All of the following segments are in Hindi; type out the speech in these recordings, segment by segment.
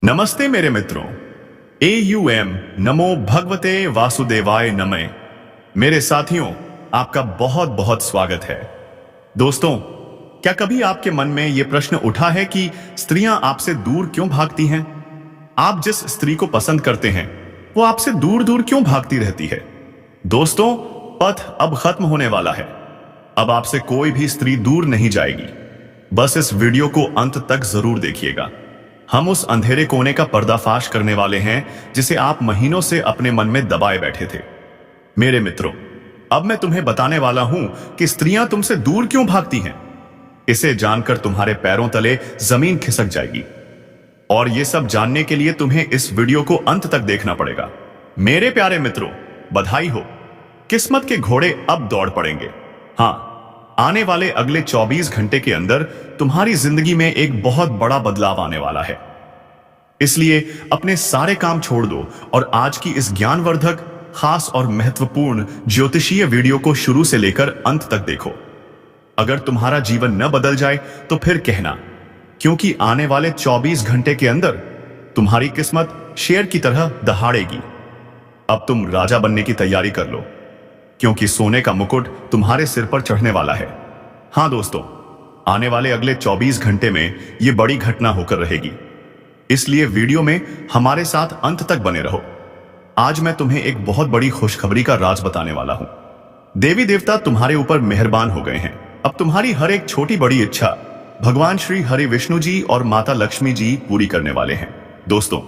नमस्ते मेरे मित्रों। AUM नमो भगवते वासुदेवाय नमः। मेरे साथियों, आपका बहुत बहुत स्वागत है। दोस्तों, क्या कभी आपके मन में यह प्रश्न उठा है कि स्त्रियां आपसे दूर क्यों भागती हैं? आप जिस स्त्री को पसंद करते हैं वो आपसे दूर दूर क्यों भागती रहती है? दोस्तों, पथ अब खत्म होने वाला है। अब आपसे कोई भी स्त्री दूर नहीं जाएगी। बस इस वीडियो को अंत तक जरूर देखिएगा। हम उस अंधेरे कोने का पर्दाफाश करने वाले हैं जिसे आप महीनों से अपने मन में दबाए बैठे थे। मेरे मित्रों, अब मैं तुम्हें बताने वाला हूं कि स्त्रियां तुमसे दूर क्यों भागती हैं। इसे जानकर तुम्हारे पैरों तले जमीन खिसक जाएगी। और ये सब जानने के लिए तुम्हें इस वीडियो को अंत तक देखना पड़ेगा। मेरे प्यारे मित्रों, बधाई हो, किस्मत के घोड़े अब दौड़ पड़ेंगे। हाँ, आने वाले अगले 24 घंटे के अंदर तुम्हारी जिंदगी में एक बहुत बड़ा बदलाव आने वाला है। इसलिए अपने सारे काम छोड़ दो और आज की इस ज्ञानवर्धक, खास और महत्वपूर्ण ज्योतिषीय वीडियो को शुरू से लेकर अंत तक देखो। अगर तुम्हारा जीवन न बदल जाए तो फिर कहना, क्योंकि आने वाले 24 घंटे के अंदर तुम्हारी किस्मत शेर की तरह दहाड़ेगी। अब तुम राजा बनने की तैयारी कर लो, क्योंकि सोने का मुकुट तुम्हारे सिर पर चढ़ने वाला है। हाँ दोस्तों, आने वाले अगले 24 घंटे में यह बड़ी घटना होकर रहेगी। इसलिए वीडियो में हमारे साथ अंत तक बने रहो। आज मैं तुम्हें एक बहुत बड़ी खुशखबरी का राज बताने वाला हूं। देवी देवता तुम्हारे ऊपर मेहरबान हो गए हैं। अब तुम्हारी हर एक छोटी बड़ी इच्छा भगवान श्री हरि विष्णु जी और माता लक्ष्मी जी पूरी करने वाले हैं। दोस्तों,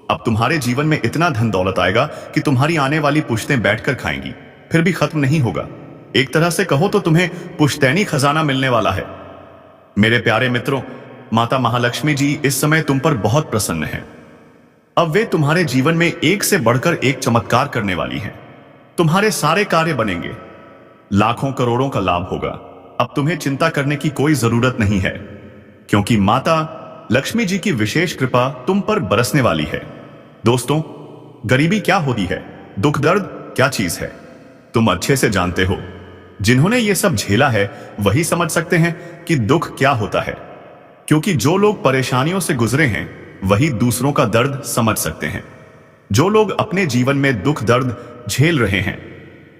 अब तुम्हारे जीवन में इतना धन दौलत आएगा कि तुम्हारी आने वाली पुश्तें बैठकर खाएंगी, फिर भी खत्म नहीं होगा। एक तरह से कहो तो तुम्हें पुश्तैनी खजाना मिलने वाला है। मेरे प्यारे मित्रों, माता महालक्ष्मी जी इस समय तुम पर बहुत प्रसन्न हैं। अब वे तुम्हारे जीवन में एक से बढ़कर एक चमत्कार करने वाली हैं। तुम्हारे सारे कार्य बनेंगे, लाखों करोड़ों का लाभ होगा। अब तुम्हें चिंता करने की कोई जरूरत नहीं है, क्योंकि माता लक्ष्मी जी की विशेष कृपा तुम पर बरसने वाली है। दोस्तों, गरीबी क्या होती है, दुख दर्द क्या चीज है, तुम अच्छे से जानते हो। जिन्होंने ये सब झेला है वही समझ सकते हैं कि दुख क्या होता है, क्योंकि जो लोग परेशानियों से गुजरे हैं वही दूसरों का दर्द समझ सकते हैं। जो लोग अपने जीवन में दुख दर्द झेल रहे हैं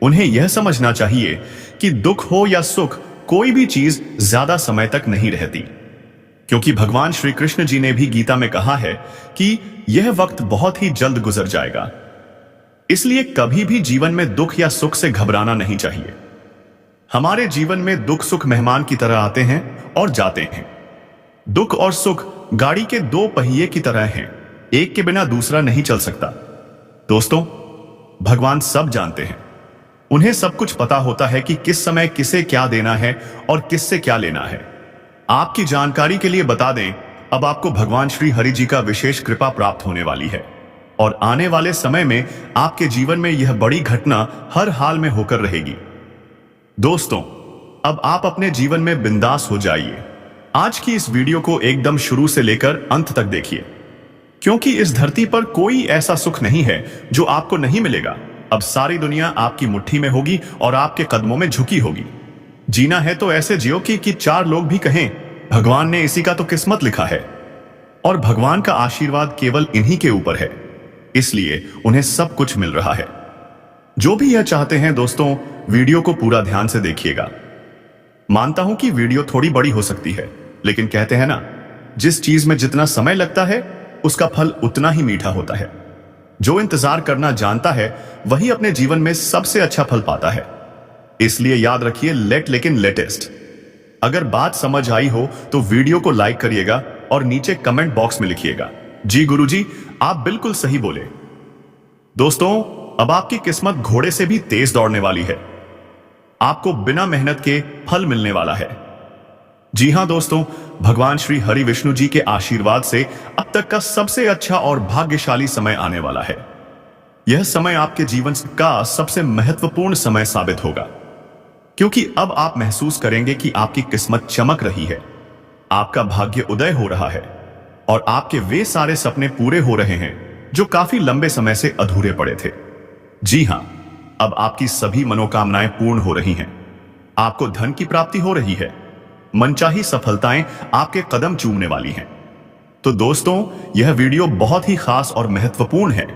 उन्हें यह समझना चाहिए कि दुख हो या सुख, कोई भी चीज ज्यादा समय तक नहीं रहती, क्योंकि भगवान श्री कृष्ण जी ने भी गीता में कहा है कि यह वक्त बहुत ही जल्द गुजर जाएगा। इसलिए कभी भी जीवन में दुख या सुख से घबराना नहीं चाहिए। हमारे जीवन में दुख सुख मेहमान की तरह आते हैं और जाते हैं। दुख और सुख गाड़ी के दो पहिए की तरह हैं, एक के बिना दूसरा नहीं चल सकता। दोस्तों, भगवान सब जानते हैं। उन्हें सब कुछ पता होता है कि किस समय किसे क्या देना है और किससे क्या लेना है। आपकी जानकारी के लिए बता दें, अब आपको भगवान श्री हरि जी का विशेष कृपा प्राप्त होने वाली है और आने वाले समय में आपके जीवन में यह बड़ी घटना हर हाल में होकर रहेगी। दोस्तों, अब आप अपने जीवन में बिंदास हो जाइए। आज की इस वीडियो को एकदम शुरू से लेकर अंत तक देखिए, क्योंकि इस धरती पर कोई ऐसा सुख नहीं है जो आपको नहीं मिलेगा। अब सारी दुनिया आपकी मुट्ठी में होगी और आपके कदमों में झुकी होगी। जीना है तो ऐसे जियो कि चार लोग भी कहें, भगवान ने इसी का तो किस्मत लिखा है। और भगवान का आशीर्वाद केवल इन्हीं के ऊपर है, इसलिए उन्हें सब कुछ मिल रहा है। जो भी यह चाहते हैं दोस्तों, वीडियो को पूरा ध्यान से देखिएगा। मानता हूं कि वीडियो थोड़ी बड़ी हो सकती है, लेकिन कहते हैं ना, जिस चीज में जितना समय लगता है उसका फल उतना ही मीठा होता है। जो इंतजार करना जानता है वही अपने जीवन में सबसे अच्छा फल पाता है। इसलिए याद रखिए, लेकिन लेटेस्ट। अगर बात समझ आई हो तो वीडियो को लाइक करिएगा और नीचे कमेंट बॉक्स में लिखिएगा, जी गुरुजी, आप बिल्कुल सही बोले। दोस्तों, अब आपकी किस्मत घोड़े से भी तेज दौड़ने वाली है। आपको बिना मेहनत के फल मिलने वाला है। जी हां दोस्तों, भगवान श्री हरि विष्णु जी के आशीर्वाद से अब तक का सबसे अच्छा और भाग्यशाली समय आने वाला है। यह समय आपके जीवन का सबसे महत्वपूर्ण समय साबित होगा, क्योंकि अब आप महसूस करेंगे कि आपकी किस्मत चमक रही है, आपका भाग्य उदय हो रहा है और आपके वे सारे सपने पूरे हो रहे हैं जो काफी लंबे समय से अधूरे पड़े थे। जी हां, अब आपकी सभी मनोकामनाएं पूर्ण हो रही हैं। आपको धन की प्राप्ति हो रही है। मनचाही सफलताएं आपके कदम चूमने वाली हैं। तो दोस्तों, यह वीडियो बहुत ही खास और महत्वपूर्ण है।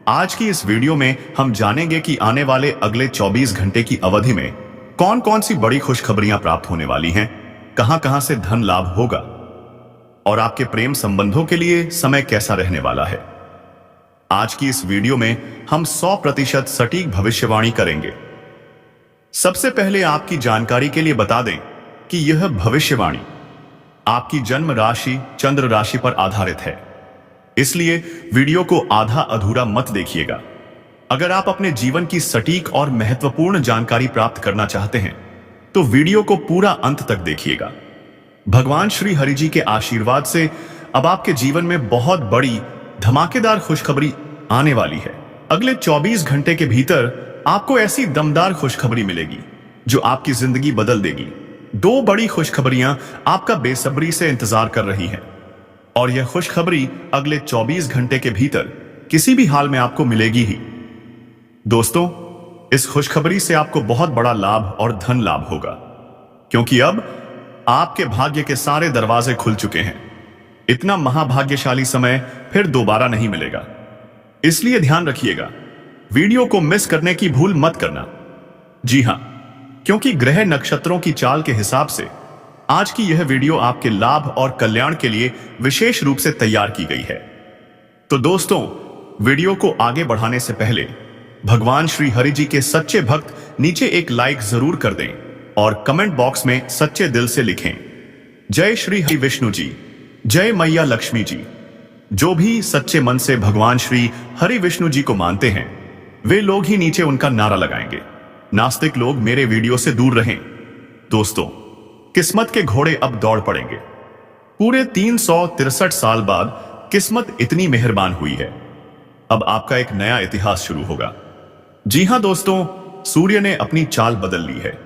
आज की इस वीडियो में हम जानेंगे कि आने वाले अगले 24 घंटे की अवधि में कौन कौन सी बड़ी खुशखबरियां प्राप्त होने वाली हैं, कहां कहां से धन लाभ होगा और आपके प्रेम संबंधों के लिए समय कैसा रहने वाला है। आज की इस वीडियो में हम 100% सटीक भविष्यवाणी करेंगे। सबसे पहले आपकी जानकारी के लिए बता दें कि यह भविष्यवाणी आपकी जन्म राशि चंद्र राशि पर आधारित है, इसलिए वीडियो को आधा अधूरा मत देखिएगा। अगर आप अपने जीवन की सटीक और महत्वपूर्ण जानकारी प्राप्त करना चाहते हैं तो वीडियो को पूरा अंत तक देखिएगा। भगवान श्री हरि जी के आशीर्वाद से अब आपके जीवन में बहुत बड़ी धमाकेदार खुशखबरी आने वाली है। अगले 24 घंटे के भीतर आपको ऐसी दमदार खुशखबरी मिलेगी जो आपकी जिंदगी बदल देगी। 2 बड़ी खुशखबरियां आपका बेसब्री से इंतजार कर रही हैं और यह खुशखबरी अगले 24 घंटे के भीतर किसी भी हाल में आपको मिलेगी ही। दोस्तों, इस खुशखबरी से आपको बहुत बड़ा लाभ और धन लाभ होगा, क्योंकि अब आपके भाग्य के सारे दरवाजे खुल चुके हैं। इतना महाभाग्यशाली समय फिर दोबारा नहीं मिलेगा, इसलिए ध्यान रखिएगा, वीडियो को मिस करने की भूल मत करना। जी हां, क्योंकि ग्रह नक्षत्रों की चाल के हिसाब से आज की यह वीडियो आपके लाभ और कल्याण के लिए विशेष रूप से तैयार की गई है। तो दोस्तों, वीडियो को आगे बढ़ाने से पहले भगवान श्री हरि जी के सच्चे भक्त नीचे एक लाइक जरूर कर दें और कमेंट बॉक्स में सच्चे दिल से लिखें, जय श्री हरि विष्णु जी, जय मैया लक्ष्मी जी। जो भी सच्चे मन से भगवान श्री हरि विष्णु जी को मानते हैं वे लोग ही नीचे उनका नारा लगाएंगे। नास्तिक लोग मेरे वीडियो से दूर रहें। दोस्तों, किस्मत के घोड़े अब दौड़ पड़ेंगे। पूरे 363 साल बाद किस्मत इतनी मेहरबान हुई है। अब आपका एक नया इतिहास शुरू होगा। जी हां दोस्तों, सूर्य ने अपनी चाल बदल ली है,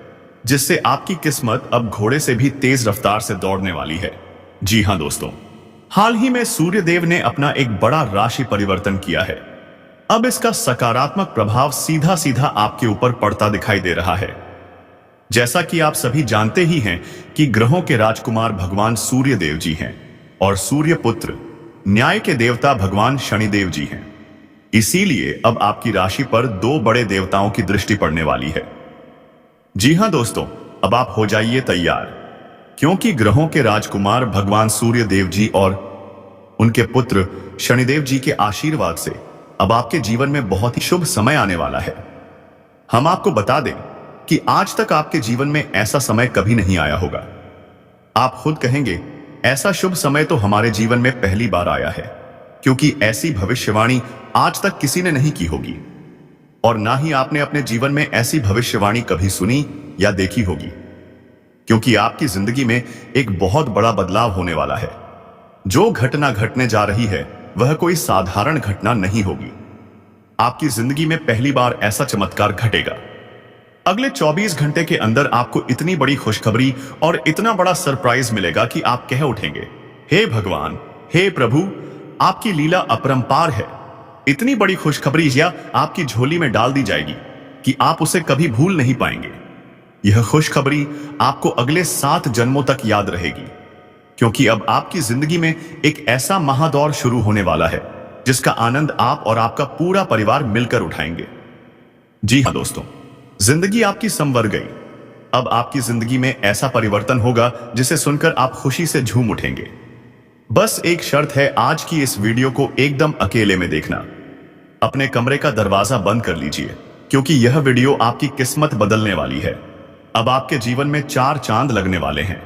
जिससे आपकी किस्मत अब घोड़े से भी तेज रफ्तार से दौड़ने वाली है। जी हां दोस्तों, हाल ही में सूर्य देव ने अपना एक बड़ा राशि परिवर्तन किया है। अब इसका सकारात्मक प्रभाव सीधा सीधा आपके ऊपर पड़ता दिखाई दे रहा है। जैसा कि आप सभी जानते ही हैं कि ग्रहों के राजकुमार भगवान सूर्य देव जी हैं और सूर्य पुत्र न्याय के देवता भगवान शनिदेव जी हैं। इसीलिए अब आपकी राशि पर 2 बड़े देवताओं की दृष्टि पड़ने वाली है। जी हां दोस्तों, अब आप हो जाइए तैयार, क्योंकि ग्रहों के राजकुमार भगवान सूर्य देव जी और उनके पुत्र शनिदेव जी के आशीर्वाद से अब आपके जीवन में बहुत ही शुभ समय आने वाला है। हम आपको बता दें कि आज तक आपके जीवन में ऐसा समय कभी नहीं आया होगा। आप खुद कहेंगे, ऐसा शुभ समय तो हमारे जीवन में पहली बार आया है, क्योंकि ऐसी भविष्यवाणी आज तक किसी ने नहीं की होगी और ना ही आपने अपने जीवन में ऐसी भविष्यवाणी कभी सुनी या देखी होगी, क्योंकि आपकी जिंदगी में एक बहुत बड़ा बदलाव होने वाला है। जो घटना घटने जा रही है वह कोई साधारण घटना नहीं होगी। आपकी जिंदगी में पहली बार ऐसा चमत्कार घटेगा। अगले 24 घंटे के अंदर आपको इतनी बड़ी खुशखबरी और इतना बड़ा सरप्राइज मिलेगा कि आप कह उठेंगे, हे भगवान, हे प्रभु, आपकी लीला अपरंपार है। इतनी बड़ी खुशखबरी या आपकी झोली में डाल दी जाएगी कि आप उसे कभी भूल नहीं पाएंगे। यह खुशखबरी आपको अगले 7 जन्मों तक याद रहेगी, क्योंकि अब आपकी जिंदगी में एक ऐसा महादौर शुरू होने वाला है जिसका आनंद आप और आपका पूरा परिवार मिलकर उठाएंगे। जी हां दोस्तों, जिंदगी आपकी संवर गई। अब आपकी जिंदगी में ऐसा परिवर्तन होगा जिसे सुनकर आप खुशी से झूम उठेंगे। बस एक शर्त है, आज की इस वीडियो को एकदम अकेले में देखना। अपने कमरे का दरवाजा बंद कर लीजिए, क्योंकि यह वीडियो आपकी किस्मत बदलने वाली है। अब आपके जीवन में 4 चांद लगने वाले हैं,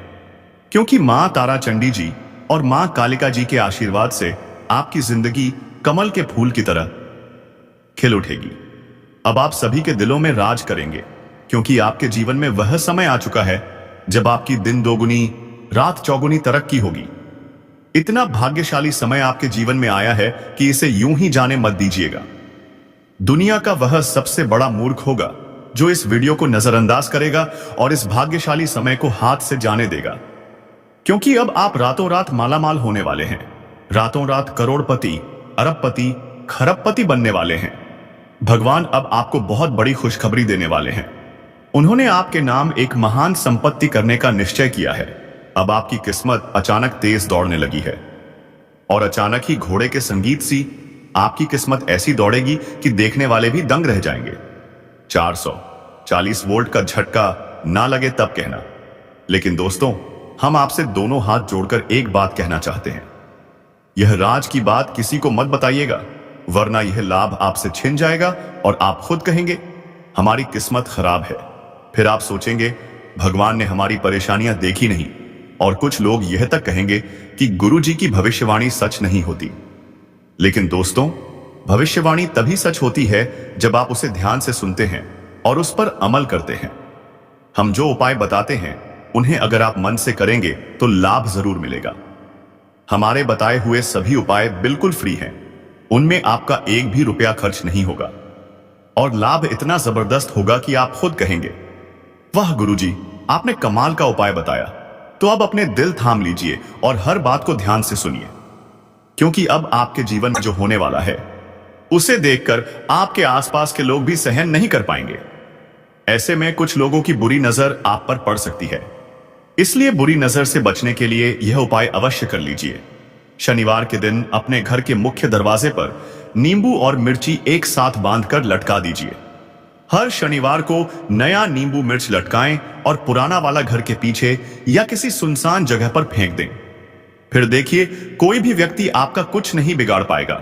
क्योंकि मां तारा चंडी जी और मां कालिका जी के आशीर्वाद से आपकी जिंदगी कमल के फूल की तरह खिल उठेगी। अब आप सभी के दिलों में राज करेंगे, क्योंकि आपके जीवन में वह समय आ चुका है जब आपकी दिन दोगुनी रात चौगुनी तरक्की होगी। इतना भाग्यशाली समय आपके जीवन में आया है कि इसे यूं ही जाने मत दीजिएगा। दुनिया का वह सबसे बड़ा मूर्ख होगा जो इस वीडियो को नजरअंदाज करेगा और इस भाग्यशाली समय को हाथ से जाने देगा, क्योंकि अब आप रातों रात मालामाल होने वाले हैं। रातों रात करोड़पति, अरबपति, खरबपति बनने वाले हैं। भगवान अब आपको बहुत बड़ी खुशखबरी देने वाले हैं। उन्होंने आपके नाम एक महान संपत्ति करने का निश्चय किया है। अब आपकी किस्मत अचानक तेज दौड़ने लगी है। और अचानक ही घोड़े के संगीत सी आपकी किस्मत ऐसी दौड़ेगी कि देखने वाले भी दंग रह जाएंगे। 440 वोल्ट का झटका ना लगे तब कहना। लेकिन दोस्तों, हम आपसे दोनों हाथ जोड़कर एक बात कहना चाहते हैं। यह राज की बात किसी को मत बताइएगा, वरना यह लाभ आपसे छिन जाएगा और आप खुद कहेंगे हमारी किस्मत खराब है। फिर आप सोचेंगे भगवान ने हमारी परेशानियां देखी नहीं, और कुछ लोग यह तक कहेंगे कि गुरु जी की भविष्यवाणी सच नहीं होती। लेकिन दोस्तों, भविष्यवाणी तभी सच होती है जब आप उसे ध्यान से सुनते हैं और उस पर अमल करते हैं। हम जो उपाय बताते हैं उन्हें अगर आप मन से करेंगे तो लाभ जरूर मिलेगा। हमारे बताए हुए सभी उपाय बिल्कुल फ्री हैं, उनमें आपका एक भी रुपया खर्च नहीं होगा और लाभ इतना जबरदस्त होगा कि आप खुद कहेंगे वाह गुरुजी, आपने कमाल का उपाय बताया। तो अब अपने दिल थाम लीजिए और हर बात को ध्यान से सुनिए, क्योंकि अब आपके जीवन में जो होने वाला है उसे देखकर आपके आसपास के लोग भी सहन नहीं कर पाएंगे। ऐसे में कुछ लोगों की बुरी नजर आप पर पड़ सकती है, इसलिए बुरी नजर से बचने के लिए यह उपाय अवश्य कर लीजिए। शनिवार के दिन अपने घर के मुख्य दरवाजे पर नींबू और मिर्ची एक साथ बांधकर लटका दीजिए। हर शनिवार को नया नींबू मिर्च लटकाएं और पुराना वाला घर के पीछे या किसी सुनसान जगह पर फेंक दें। फिर देखिए, कोई भी व्यक्ति आपका कुछ नहीं बिगाड़ पाएगा।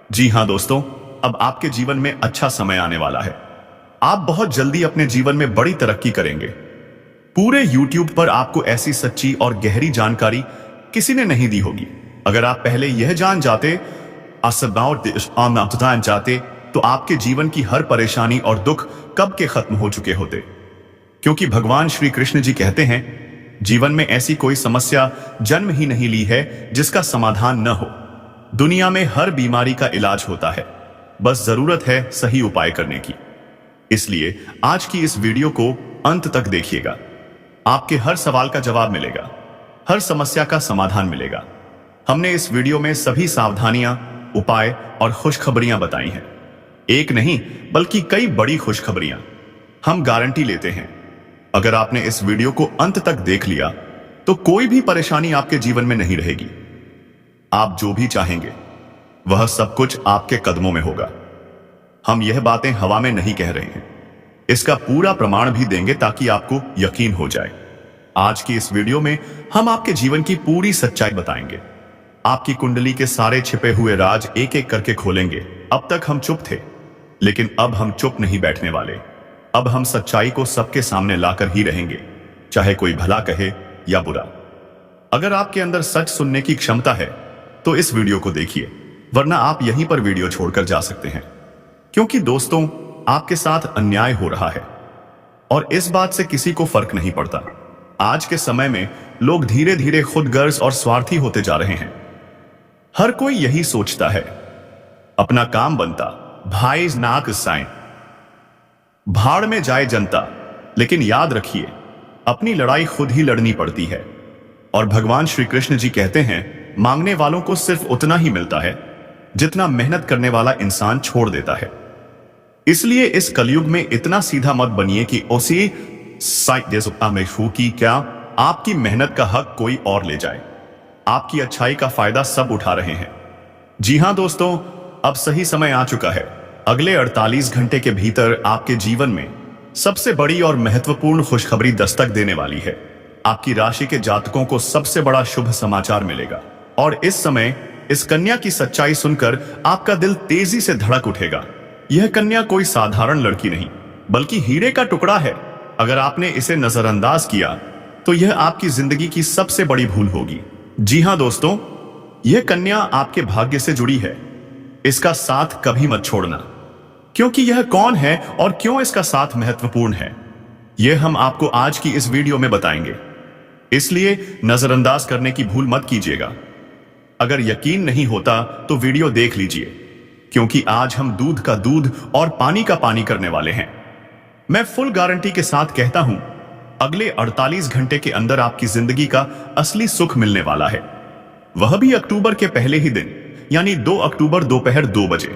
जी हां दोस्तों, अब आपके जीवन में अच्छा समय आने वाला है। आप बहुत जल्दी अपने जीवन में बड़ी तरक्की करेंगे। पूरे YouTube पर आपको ऐसी सच्ची और गहरी जानकारी किसी ने नहीं दी होगी। अगर आप पहले यह जान जाते तो आपके जीवन की हर परेशानी और दुख कब के खत्म हो चुके होते। क्योंकि भगवान श्री कृष्ण जी कहते हैं, जीवन में ऐसी कोई समस्या जन्म ही नहीं ली है जिसका समाधान न हो। दुनिया में हर बीमारी का इलाज होता है, बस जरूरत है सही उपाय करने की। इसलिए आज की इस वीडियो को अंत तक देखिएगा। आपके हर सवाल का जवाब मिलेगा, हर समस्या का समाधान मिलेगा। हमने इस वीडियो में सभी सावधानियां, उपाय और खुशखबरियां बताई हैं। एक नहीं बल्कि कई बड़ी खुशखबरियां। हम गारंटी लेते हैं, अगर आपने इस वीडियो को अंत तक देख लिया तो कोई भी परेशानी आपके जीवन में नहीं रहेगी। आप जो भी चाहेंगे वह सब कुछ आपके कदमों में होगा। हम यह बातें हवा में नहीं कह रहे हैं, इसका पूरा प्रमाण भी देंगे ताकि आपको यकीन हो जाए। आज की इस वीडियो में हम आपके जीवन की पूरी सच्चाई बताएंगे। आपकी कुंडली के सारे छिपे हुए राज एक एक करके खोलेंगे। अब तक हम चुप थे, लेकिन अब हम चुप नहीं बैठने वाले। अब हम सच्चाई को सबके सामने लाकर ही रहेंगे, चाहे कोई भला कहे या बुरा। अगर आपके अंदर सच सुनने की क्षमता है तो इस वीडियो को देखिए, वरना आप यहीं पर वीडियो छोड़कर जा सकते हैं। क्योंकि दोस्तों, आपके साथ अन्याय हो रहा है और इस बात से किसी को फर्क नहीं पड़ता। आज के समय में लोग धीरे धीरे खुदगर्ज और स्वार्थी होते जा रहे हैं। हर कोई यही सोचता है, अपना काम बनता, भाई नाक साइन, भाड़ में जाए जनता। लेकिन याद रखिए, अपनी लड़ाई खुद ही लड़नी पड़ती है। और भगवान श्री कृष्ण जी कहते हैं, मांगने वालों को सिर्फ उतना ही मिलता है जितना मेहनत करने वाला इंसान छोड़ देता है। इसलिए इस कलयुग में इतना सीधा मत बनिए कि उसी की क्या आपकी मेहनत का हक कोई और ले जाए। आपकी अच्छाई का फायदा सब उठा रहे हैं। जी हां दोस्तों, अब सही समय आ चुका है। अगले 48 घंटे के भीतर आपके जीवन में सबसे बड़ी और महत्वपूर्ण खुशखबरी दस्तक देने वाली है। आपकी राशि के जातकों को सबसे बड़ा शुभ समाचार मिलेगा और इस समय इस कन्या की सच्चाई सुनकर आपका दिल तेजी से धड़क उठेगा। यह कन्या कोई साधारण लड़की नहीं, बल्कि हीरे का टुकड़ा है। अगर आपने इसे नजरअंदाज किया तो यह आपकी जिंदगी की सबसे बड़ी भूल होगी। जी हां दोस्तों, यह कन्या आपके भाग्य से जुड़ी है। इसका साथ कभी मत छोड़ना, क्योंकि यह कौन है और क्यों इसका साथ महत्वपूर्ण है, यह हम आपको आज की इस वीडियो में बताएंगे। इसलिए नजरअंदाज करने की भूल मत कीजिएगा। अगर यकीन नहीं होता तो वीडियो देख लीजिए, क्योंकि आज हम दूध का दूध और पानी का पानी करने वाले हैं। मैं फुल गारंटी के साथ कहता हूं, अगले 48 घंटे के अंदर आपकी जिंदगी का असली सुख मिलने वाला है। वह भी अक्टूबर के पहले ही दिन, यानी 2 अक्टूबर दोपहर 2 बजे।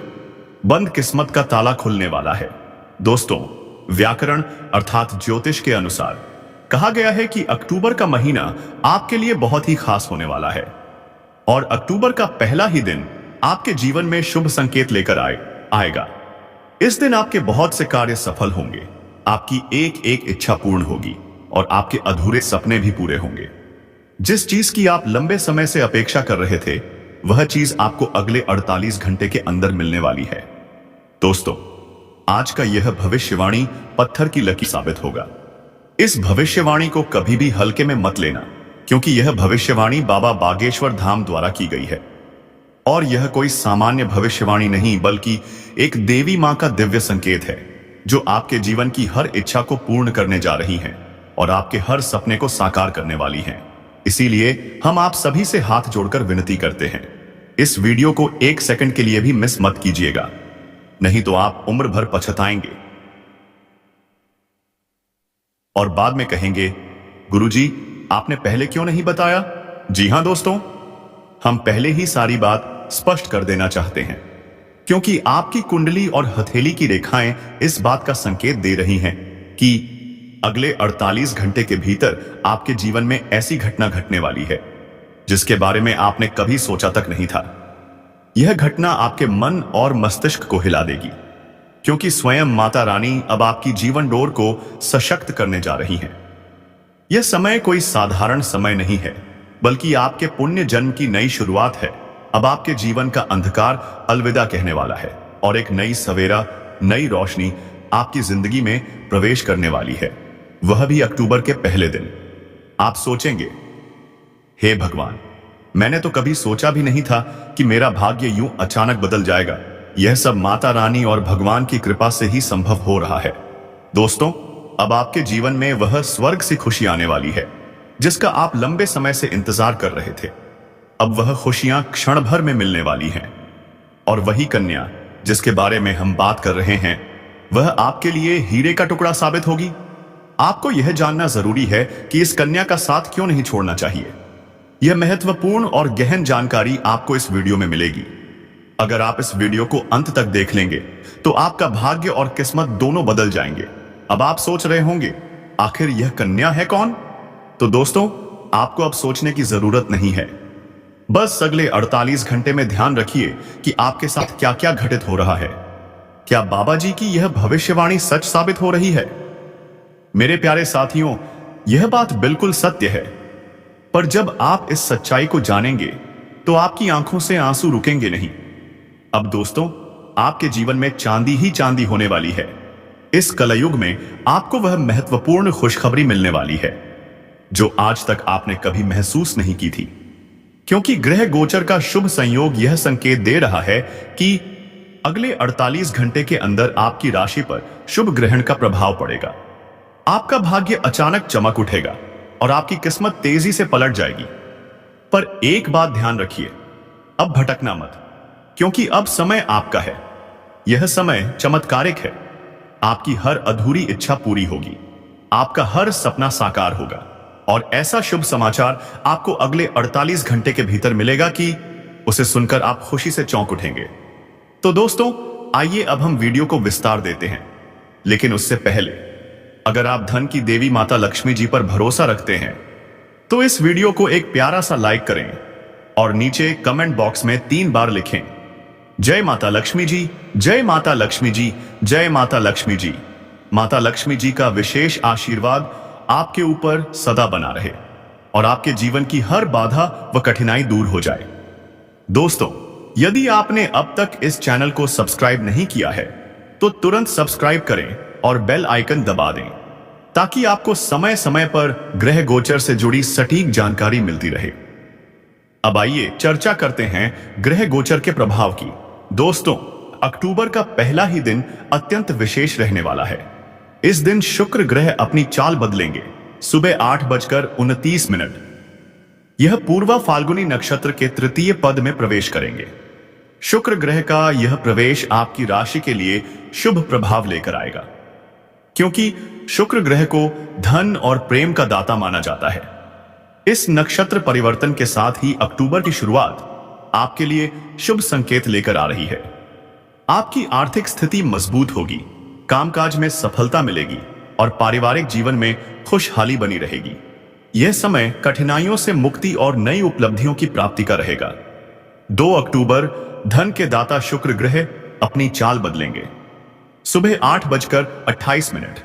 बंद किस्मत का ताला खुलने वाला है। दोस्तों, व्याकरण अर्थात ज्योतिष के अनुसार कहा गया है कि अक्टूबर का महीना आपके लिए बहुत ही खास होने वाला है। और अक्टूबर का पहला ही दिन आपके जीवन में शुभ संकेत लेकर आएगा। इस दिन आपके बहुत से कार्य सफल होंगे, आपकी एक एक इच्छा पूर्ण होगी और आपके अधूरे सपने भी पूरे होंगे। जिस चीज की आप लंबे समय से अपेक्षा कर रहे थे, वह चीज आपको अगले 48 घंटे के अंदर मिलने वाली है। दोस्तों, आज का यह भविष्यवाणी पत्थर की लकीर साबित होगा। इस भविष्यवाणी को कभी भी हल्के में मत लेना, क्योंकि यह भविष्यवाणी बाबा बागेश्वर धाम द्वारा की गई है और यह कोई सामान्य भविष्यवाणी नहीं, बल्कि एक देवी मां का दिव्य संकेत है जो आपके जीवन की हर इच्छा को पूर्ण करने जा रही है और आपके हर सपने को साकार करने वाली है। इसीलिए हम आप सभी से हाथ जोड़कर विनती करते हैं, इस वीडियो को 1 सेकंड के लिए भी मिस मत कीजिएगा, नहीं तो आप उम्र भर पछताएंगे और बाद में कहेंगे, गुरुजी आपने पहले क्यों नहीं बताया। जी हां दोस्तों, हम पहले ही सारी बात स्पष्ट कर देना चाहते हैं, क्योंकि आपकी कुंडली और हथेली की रेखाएं इस बात का संकेत दे रही हैं कि अगले 48 घंटे के भीतर आपके जीवन में ऐसी घटना घटने वाली है जिसके बारे में आपने कभी सोचा तक नहीं था। यह घटना आपके मन और मस्तिष्क को हिला देगी, क्योंकि स्वयं माता रानी अब आपकी जीवन डोर को सशक्त करने जा रही हैं। यह समय कोई साधारण समय नहीं है, बल्कि आपके पुण्य जन्म की नई शुरुआत है। अब आपके जीवन का अंधकार अलविदा कहने वाला है और एक नई सवेरा, नई रोशनी आपकी जिंदगी में प्रवेश करने वाली है, वह भी अक्टूबर के पहले दिन। आप सोचेंगे, हे भगवान, मैंने तो कभी सोचा भी नहीं था कि मेरा भाग्य यूं अचानक बदल जाएगा। यह सब माता रानी और भगवान की कृपा से ही संभव हो रहा है। दोस्तों, अब आपके जीवन में वह स्वर्ग से खुशी आने वाली है जिसका आप लंबे समय से इंतजार कर रहे थे। अब वह खुशियां क्षण भर में मिलने वाली हैं और वही कन्या जिसके बारे में हम बात कर रहे हैं, वह आपके लिए हीरे का टुकड़ा साबित होगी। आपको यह जानना जरूरी है कि इस कन्या का साथ क्यों नहीं छोड़ना चाहिए। यह महत्वपूर्ण और गहन जानकारी आपको इस वीडियो में मिलेगी। अगर आप इस वीडियो को अंत तक देख लेंगे तो आपका भाग्य और किस्मत दोनों बदल जाएंगे। अब आप सोच रहे होंगे, आखिर यह कन्या है कौन? तो दोस्तों, आपको अब सोचने की जरूरत नहीं है। बस अगले 48 घंटे में ध्यान रखिए कि आपके साथ क्या क्या घटित हो रहा है। क्या बाबा जी की यह भविष्यवाणी सच साबित हो रही है? मेरे प्यारे साथियों, यह बात बिल्कुल सत्य है, पर जब आप इस सच्चाई को जानेंगे तो आपकी आंखों से आंसू रुकेंगे नहीं। अब दोस्तों, आपके जीवन में चांदी ही चांदी होने वाली है। इस कलयुग में आपको वह महत्वपूर्ण खुशखबरी मिलने वाली है जो आज तक आपने कभी महसूस नहीं की थी, क्योंकि ग्रह गोचर का शुभ संयोग यह संकेत दे रहा है कि अगले 48 घंटे के अंदर आपकी राशि पर शुभ ग्रहण का प्रभाव पड़ेगा। आपका भाग्य अचानक चमक उठेगा और आपकी किस्मत तेजी से पलट जाएगी। पर एक बात ध्यान रखिए, अब भटकना मत, क्योंकि अब समय आपका है। यह समय चमत्कारिक है। आपकी हर अधूरी इच्छा पूरी होगी, आपका हर सपना साकार होगा और ऐसा शुभ समाचार आपको अगले 48 घंटे के भीतर मिलेगा कि उसे सुनकर आप खुशी से चौंक उठेंगे। तो दोस्तों, आइए अब हम वीडियो को विस्तार देते हैं, लेकिन उससे पहले अगर आप धन की देवी माता लक्ष्मी जी पर भरोसा रखते हैं तो इस वीडियो को एक प्यारा सा लाइक करें और नीचे कमेंट बॉक्स में 3 बार लिखें, जय माता लक्ष्मी जी, जय माता लक्ष्मी जी, जय माता लक्ष्मी जी। माता लक्ष्मी जी का विशेष आशीर्वाद आपके ऊपर सदा बना रहे और आपके जीवन की हर बाधा व कठिनाई दूर हो जाए। दोस्तों, यदि आपने अब तक इस चैनल को सब्सक्राइब नहीं किया है तो तुरंत सब्सक्राइब करें और बेल आइकन दबा दें, ताकि आपको समय समय पर ग्रह गोचर से जुड़ी सटीक जानकारी मिलती रहे। अब आइए चर्चा करते हैं ग्रह गोचर के प्रभाव की। दोस्तों, अक्टूबर का पहला ही दिन अत्यंत विशेष रहने वाला है। इस दिन शुक्र ग्रह अपनी चाल बदलेंगे। सुबह 8:29 यह पूर्वा फाल्गुनी नक्षत्र के तृतीय पद में प्रवेश करेंगे। शुक्र ग्रह का यह प्रवेश आपकी राशि के लिए शुभ प्रभाव लेकर आएगा, क्योंकि शुक्र ग्रह को धन और प्रेम का दाता माना जाता है। इस नक्षत्र परिवर्तन के साथ ही अक्टूबर की शुरुआत आपके लिए शुभ संकेत लेकर आ रही है। आपकी आर्थिक स्थिति मजबूत होगी, कामकाज में सफलता मिलेगी और पारिवारिक जीवन में खुशहाली बनी रहेगी। यह समय कठिनाइयों से मुक्ति और नई उपलब्धियों की प्राप्ति का रहेगा। 2 अक्टूबर धन के दाता शुक्र ग्रह अपनी चाल बदलेंगे। सुबह 8:28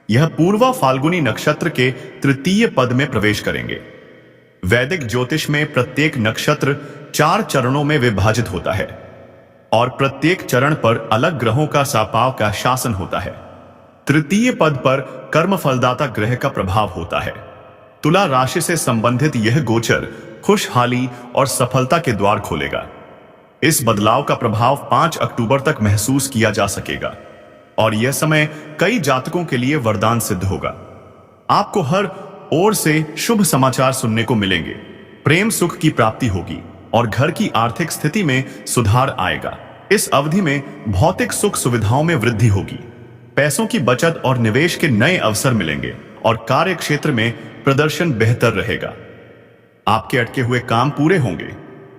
यह पूर्वा फाल्गुनी नक्षत्र के तृतीय पद में प्रवेश करेंगे। वैदिक ज्योतिष में प्रत्येक नक्षत्र 4 चरणों में विभाजित होता है और प्रत्येक चरण पर अलग ग्रहों का सापाव का शासन होता है। तृतीय पद पर कर्म फलदाता ग्रह का प्रभाव होता है। तुला राशि से संबंधित यह गोचर खुशहाली और सफलता के द्वार खोलेगा। इस बदलाव का प्रभाव 5 अक्टूबर तक महसूस किया जा सकेगा और यह समय कई जातकों के लिए वरदान सिद्ध होगा। आपको हर ओर से शुभ समाचार सुनने को मिलेंगे। प्रेम सुख की प्राप्ति होगी और घर की आर्थिक स्थिति में सुधार आएगा। इस अवधि में भौतिक सुख सुविधाओं में वृद्धि होगी। पैसों की बचत और निवेश के नए अवसर मिलेंगे और कार्य क्षेत्र में प्रदर्शन बेहतर रहेगा। आपके अटके हुए काम पूरे होंगे,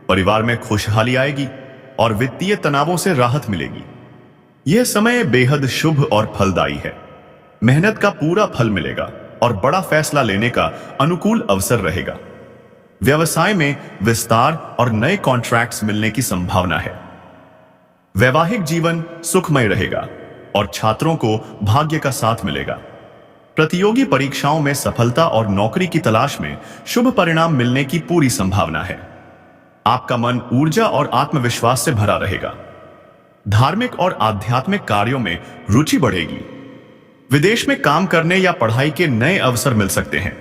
परिवार में खुशहाली आएगी और वित्तीय तनावों से राहत मिलेगी। यह समय बेहद शुभ और फलदायी है। मेहनत का पूरा फल मिलेगा और बड़ा फैसला लेने का अनुकूल अवसर रहेगा। व्यवसाय में विस्तार और नए कॉन्ट्रैक्ट्स मिलने की संभावना है। वैवाहिक जीवन सुखमय रहेगा और छात्रों को भाग्य का साथ मिलेगा। प्रतियोगी परीक्षाओं में सफलता और नौकरी की तलाश में शुभ परिणाम मिलने की पूरी संभावना है। आपका मन ऊर्जा और आत्मविश्वास से भरा रहेगा। धार्मिक और आध्यात्मिक कार्यों में रुचि बढ़ेगी। विदेश में काम करने या पढ़ाई के नए अवसर मिल सकते हैं।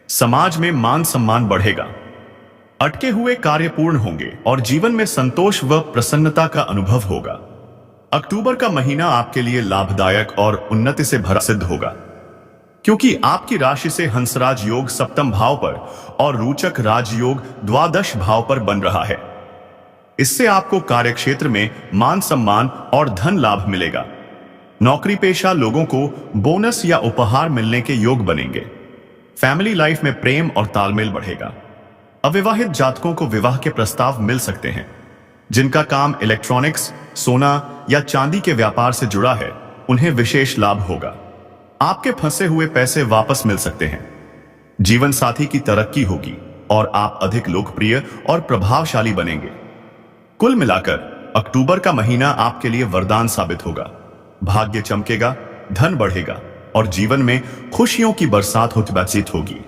समाज में मान सम्मान बढ़ेगा। अटके हुए कार्य पूर्ण होंगे और जीवन में संतोष व प्रसन्नता का अनुभव होगा। अक्टूबर का महीना आपके लिए लाभदायक और उन्नति से भरा सिद्ध होगा, क्योंकि आपकी राशि से हंसराज योग 7वें भाव पर और रोचक राजयोग 12वें भाव पर बन रहा है। इससे आपको कार्यक्षेत्र में मान सम्मान और धन लाभ मिलेगा। नौकरी पेशा लोगों को बोनस या उपहार मिलने के योग बनेंगे। फैमिली लाइफ में प्रेम और तालमेल बढ़ेगा। अविवाहित जातकों को विवाह के प्रस्ताव मिल सकते हैं। जिनका काम इलेक्ट्रॉनिक्स, सोना या चांदी के व्यापार से जुड़ा है, उन्हें विशेष लाभ होगा। आपके फंसे हुए पैसे वापस मिल सकते हैं। जीवन साथी की तरक्की होगी और आप अधिक लोकप्रिय और प्रभावशाली बनेंगे। कुल मिलाकर अक्टूबर का महीना आपके लिए वरदान साबित होगा। भाग्य चमकेगा, धन बढ़ेगा और जीवन में खुशियों की बरसात होती होगी।